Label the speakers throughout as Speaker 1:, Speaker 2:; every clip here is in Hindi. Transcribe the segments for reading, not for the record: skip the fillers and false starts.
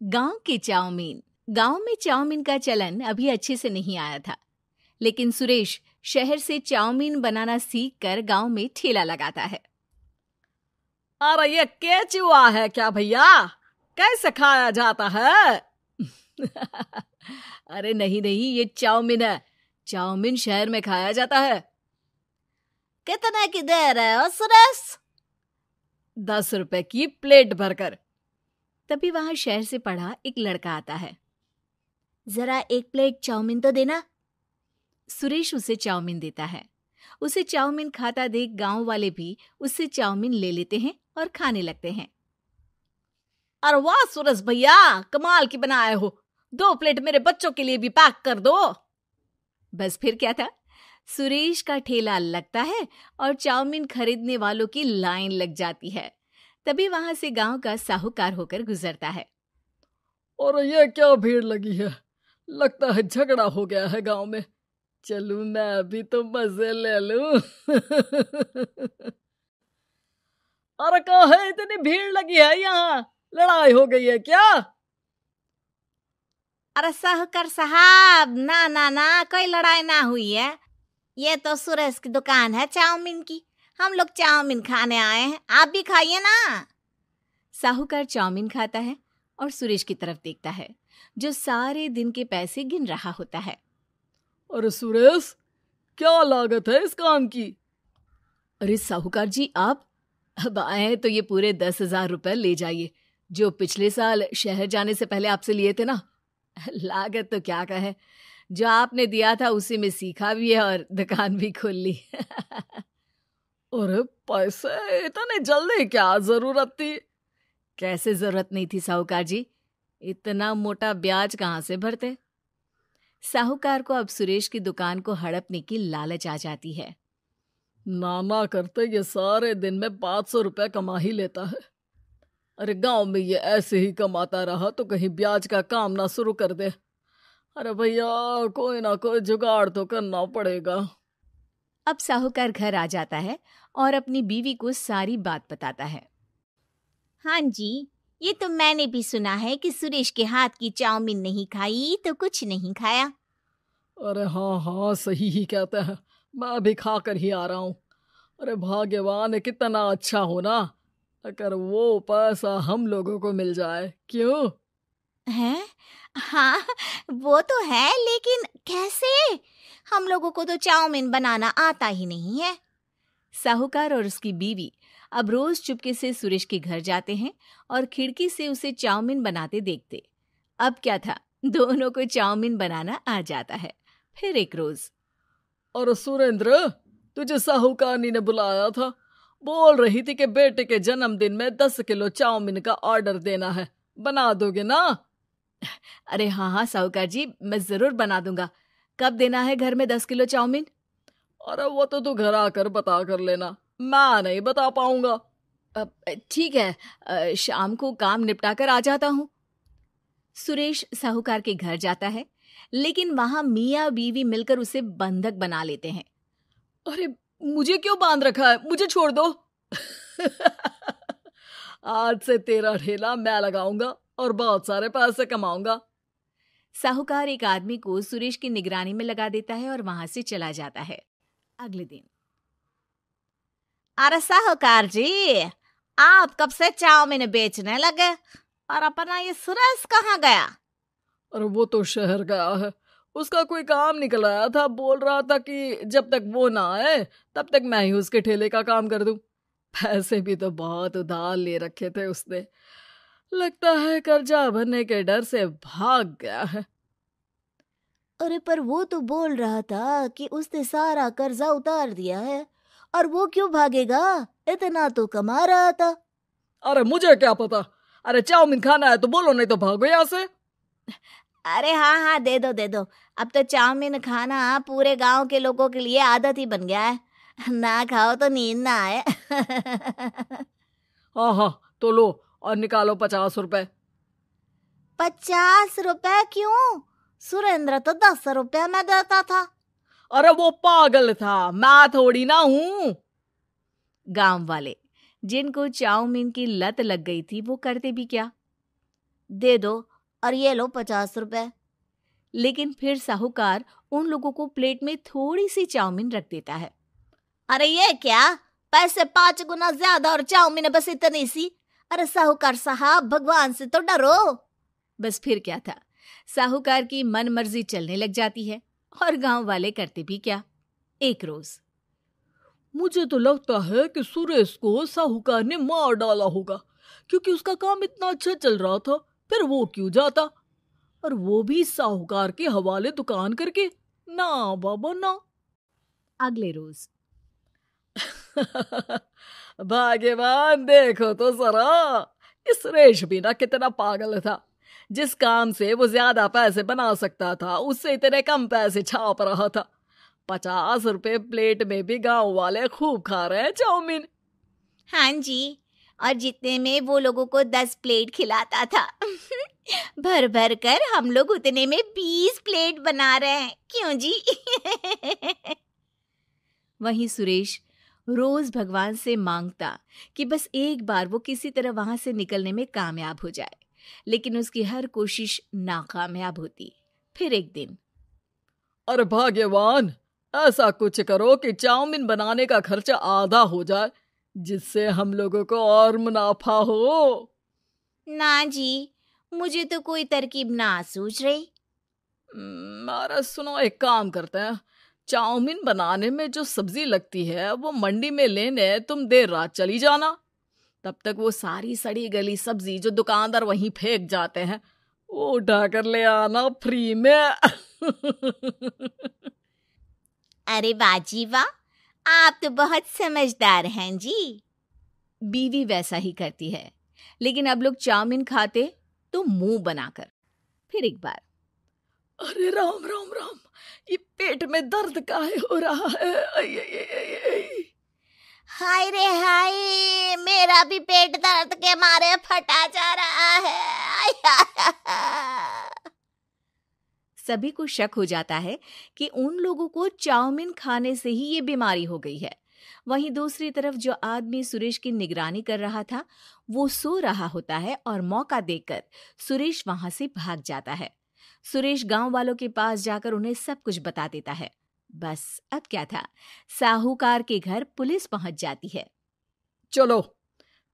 Speaker 1: गांव के चाउमीन। गांव में चाउमीन का चलन अभी अच्छे से नहीं आया था, लेकिन सुरेश शहर से चाउमीन बनाना सीखकर गांव में ठेला लगाता है।
Speaker 2: अरे ये केचुआ है क्या भैया? कैसे खाया जाता है?
Speaker 1: अरे नहीं, ये चाउमीन है। चाउमीन शहर में खाया जाता है।
Speaker 2: कितने की दे रहे हो सुरेश?
Speaker 1: 10 रुपए की प्लेट भरकर। तभी वहां शहर से पढ़ा एक लड़का आता है।
Speaker 2: जरा एक प्लेट चाउमीन तो देना।
Speaker 1: सुरेश उसे चाउमीन देता है। उसे चाउमीन खाता देख गांव वाले भी उससे चाउमीन ले लेते हैं और खाने लगते हैं।
Speaker 2: अरे वाह सुरेश भैया, कमाल की बनाए हो। 2 प्लेट मेरे बच्चों के लिए भी पैक कर दो।
Speaker 1: बस फिर क्या था, सुरेश का ठेला लगता है और चाउमीन खरीदने वालों की लाइन लग जाती है। तभी वहां से गांव का साहूकार होकर गुजरता है।
Speaker 2: और ये क्या भीड़ लगी है? लगता है झगड़ा हो गया है गांव में। चलूं मैं अभी तो मजे ले लूं। अरे कहाँ है, इतनी भीड़ लगी है यहाँ? लड़ाई हो गई है क्या?
Speaker 3: अरे साहूकार साहब, ना कोई लड़ाई ना हुई है। ये तो सुरेश की दुकान है चाउमीन की। हम लोग चाउमीन खाने आए हैं, आप भी खाइए ना।
Speaker 1: साहूकार चाउमीन खाता है और सुरेश की तरफ देखता है, जो सारे दिन के पैसे गिन रहा होता है।
Speaker 2: अरे सुरेश, क्या लागत है इस काम की?
Speaker 1: अरे साहूकार जी, आप अब आए तो ये पूरे 10,000 रुपए ले जाइए, जो पिछले साल शहर जाने से पहले आपसे लिए थे ना। लागत तो क्या कहे, जो आपने दिया था उसी में सीखा भी है और दुकान भी खोल ली।
Speaker 2: अरे पैसे इतने जल्दी क्या जरूरत थी?
Speaker 1: कैसे जरूरत नहीं थी साहूकार जी, इतना मोटा ब्याज कहाँ से भरते। साहूकार को अब सुरेश की दुकान को हड़पने की लालच आ जाती है।
Speaker 2: नाना करते ये सारे दिन में 500 रुपए कमा ही लेता है। अरे गांव में ये ऐसे ही कमाता रहा तो कहीं ब्याज का काम ना शुरू कर दे। अरे भैया, कोई ना कोई जुगाड़ तो करना पड़ेगा।
Speaker 1: अब साहूकार घर आ जाता है और अपनी बीवी को सारी बात बताता है।
Speaker 3: हाँ जी, ये तो मैंने भी सुना है कि सुरेश के हाथ की चाउमीन नहीं खाई तो कुछ नहीं खाया।
Speaker 2: अरे हाँ, सही ही कहते हैं। मैं भी खा कर ही आ रहा हूँ। अरे भाग्यवान है, कितना अच्छा हो ना अगर वो पैसा हम लोगों को मिल जाए। क्यों
Speaker 3: हैं? हाँ, वो तो है, लेकिन कैसे? हम लोगों को तो चाउमीन बनाना आता ही नहीं है।
Speaker 1: साहूकार और उसकी बीवी अब रोज चुपके से सुरेश के घर जाते हैं और खिड़की से उसे चाउमीन बनाते देखते। अब क्या था, दोनों को चाउमीन बनाना आ जाता है। फिर एक रोज,
Speaker 2: और सुरेंद्र, तुझे साहूकारनी ने बुलाया था। बोल रही थी कि बेटे के जन्मदिन में 10 किलो चाउमीन का ऑर्डर देना है। बना दोगे ना?
Speaker 1: अरे हाँ साहूकार जी, मैं जरूर बना दूंगा। कब देना है घर में 10 किलो चाउमीन?
Speaker 2: अरे वो तो तू घर आकर बता कर लेना, मैं नहीं बता पाऊंगा।
Speaker 1: ठीक है, शाम को काम निपटा कर आ जाता हूँ। सुरेश साहूकार के घर जाता है, लेकिन वहां मियाँ बीवी मिलकर उसे बंधक बना लेते हैं।
Speaker 2: अरे मुझे क्यों बांध रखा है? मुझे छोड़ दो। आज से तेरा ठेला मैं लगाऊंगा और बहुत सारे पैसे कमाऊंगा।
Speaker 1: साहूकार एक आदमी को सुरेश की निगरानी में लगा देता है और वहां से चला जाता है। अगले दिन,
Speaker 3: अरे साहूकार जी, आप कब से चाउमीन बेचने लगे और अपना ये सुरेश कहाँ गया?
Speaker 2: अरे वो तो शहर गया है, उसका कोई काम निकल आया था। बोल रहा था कि जब तक वो ना आए तब तक मैं ही उसके ठेले का काम कर दूं। पैसे भी तो बहुत उधार ले रखे थे उसने। लगता है कर्जा भरने के डर से भाग गया है।
Speaker 3: अरे पर वो तो बोल रहा था कि उसने सारा कर्जा उतार दिया है, और वो क्यों भागेगा? इतना तो कमा रहा था।
Speaker 2: अरे मुझे क्या पता। अरे चाउमीन खाना है तो बोलो, नहीं तो भागो यहाँ से।
Speaker 3: अरे हाँ, दे दो। अब तो चाउमीन खाना पूरे गांव के लोगों के लिए आदत ही बन गया है। ना खाओ तो नींद ना आए।
Speaker 2: हाँ, तो लो और निकालो 50 रुपए।
Speaker 3: 50 रुपए क्यों? सुरेंद्र तो 10 रुपया में देता था।
Speaker 2: अरे वो पागल था, मैं थोड़ी ना हूँ।
Speaker 1: गांव वाले, जिनको चाउमीन की लत लग गई थी, वो करते भी क्या?
Speaker 3: दे दो और ये लो 50 रुपए।
Speaker 1: लेकिन फिर साहूकार उन लोगों को प्लेट में थोड़ी सी चाउमीन रख देता है।
Speaker 3: अरे ये क्या, पैसे 5 गुना ज्यादा और चाउमीन बस इतनी सी। अरे साहूकार साहब, भगवान से तो डरो।
Speaker 1: बस फिर क्या था, साहूकार की मन मर्जी चलने लग जाती है और गांव वाले करते भी क्या। एक रोज,
Speaker 2: मुझे तो लगता है कि सुरेश को साहूकार ने मार डाला होगा, क्योंकि उसका काम इतना अच्छा चल रहा था, फिर वो क्यों जाता, और वो भी साहूकार के हवाले दुकान करके। ना बाबा ना।
Speaker 1: अगले रोज,
Speaker 2: भाग्यवान, देखो तो जरा, इस सुरेश भी ना कितना पागल था। जिस काम से वो ज्यादा पैसे बना सकता था, उससे इतने कम पैसे छाप रहा था। 50 रुपए प्लेट में भी गांव वाले खूब खा रहे हैं चाउमीन।
Speaker 3: हाँ जी, और जितने में वो लोगों को 10 प्लेट खिलाता था भर भर कर हम लोग उतने में 20 प्लेट बना रहे हैं। क्यों जी?
Speaker 1: वहीं सुरेश रोज भगवान से मांगता कि बस एक बार वो किसी तरह वहां से निकलने में कामयाब हो जाए, लेकिन उसकी हर कोशिश नाकामयाब होती। फिर एक दिन,
Speaker 2: अरे भाग्यवान, ऐसा कुछ करो कि चाउमीन बनाने का खर्चा आधा हो जाए, जिससे हम लोगों को और मुनाफा हो।
Speaker 3: ना जी, मुझे तो कोई तरकीब ना सूझ रही।
Speaker 2: अरे सुनो, एक काम करते हैं, चाउमीन बनाने में जो सब्जी लगती है वो मंडी में लेने तुम देर रात चली जाना। तब तक वो सारी सड़ी गली सब्जी जो दुकानदार वहीं फेंक जाते हैं, वो उठा कर ले आना फ्री में।
Speaker 3: अरे बाजी वाह, आप तो बहुत समझदार हैं जी।
Speaker 1: बीवी वैसा ही करती है, लेकिन अब लोग चाउमीन खाते तो मुंह बनाकर। फिर एक बार,
Speaker 2: अरे राम राम राम, ये पेट में दर्द काहे हो रहा है? आई, आई, आई, आई।
Speaker 3: हाय रे हाय, मेरा भी पेट दर्द के मारे फटा जा रहा है।
Speaker 1: सभी को शक हो जाता है कि उन लोगों को चाउमीन खाने से ही ये बीमारी हो गई है। वहीं दूसरी तरफ जो आदमी सुरेश की निगरानी कर रहा था, वो सो रहा होता है और मौका देखकर सुरेश वहां से भाग जाता है। सुरेश गांव वालों के पास जाकर उन्हें सब कुछ बता देता है। बस अब क्या था, साहूकार के घर पुलिस पहुंच जाती है।
Speaker 2: चलो,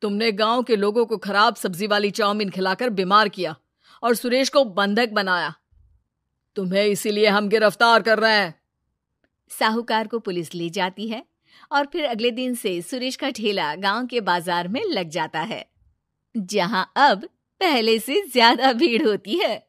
Speaker 2: तुमने गांव के लोगों को खराब सब्जी वाली चाउमीन खिलाकर बीमार किया और सुरेश को बंधक बनाया। तुम्हें इसीलिए हम गिरफ्तार कर रहे हैं।
Speaker 1: साहूकार को पुलिस ले जाती है और फिर अगले दिन से सुरेश का ठेला गांव के बाजार में लग जाता है, जहां अब पहले से ज्यादा भीड़ होती है।